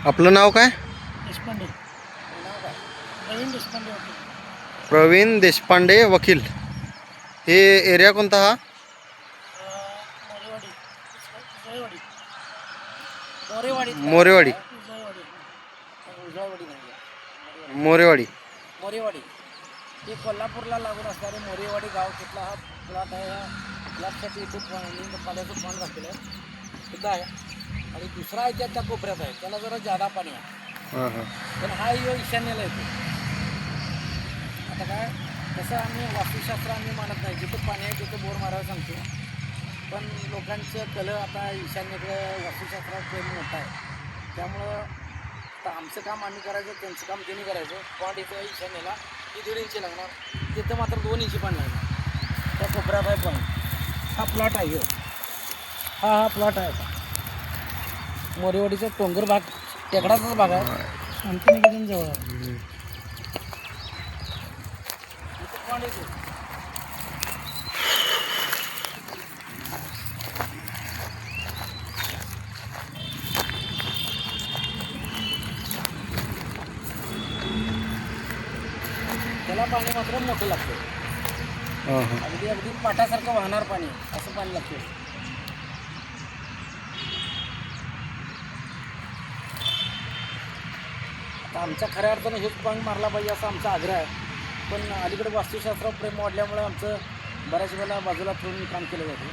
आपलं नाव काय? देशपांडे. नाव काय? प्रवीण देशपांडे होते. प्रवीण देशपांडे वकील. हे एरिया कोणता हा? मोरेवाडी. उजळवाडी. मोरेवाडी. मोरेवाडी. उजळवाडी. उजळवाडी नाही. मोरेवाडी. मोरेवाडी. हे कोल्हापूरला लागून असणारे मोरेवाडी गाव तिथला हा प्लॉट आहे. हा प्लॉटसाठी इथे पाण्याचं पाणी घातलेलं आहे तिथं आहे. आणि दुसरा आहे त्या कोपऱ्यात आहे, त्याला जरा जादा पाणी आहे. हां हां. पण हा ईशान्येला येतो. आता काय तसं आम्ही वास्तुशास्त्र आम्ही मानत नाही, जिथं पाणी आहे तिथं बोर मारायला सांगतो. पण लोकांचं कल आता ईशान्येकडे वास्तुशास्त्रात प्रेम मोठा आहे. त्यामुळं आता आमचं काम आम्ही करायचं, त्यांचं काम त्यांनी करायचं. पॉईंट इथं ईशान्येला ती 1.5 इंची लागणार, तिथं मात्र 2 इंची पाणी लागणार. त्या कोपऱ्यात आहे पॉईंट. हा प्लॉट आहे. हा प्लॉट आहे. मोरेवाडीचा डोंगर भाग, टेकडाचाच भाग आहे. शांतिनिकेतन जवळ आहे. इथं पॉईंट येतो. त्याला पाणी मात्र मोठं लागतं. हां हां. अगदी अगदी पाटासारखं वाहणार पाणी, असं पाणी लागतं. आता आमच्या खऱ्या अर्थानं हेच पॉईंट मारला पाहिजे असा आमचा आग्रह आहे. पण अलीकडे वास्तुशास्त्रावर प्रेम वाढल्यामुळे आमचं बऱ्याच वेळेला बाजूला ठेवून काम केलं जातं.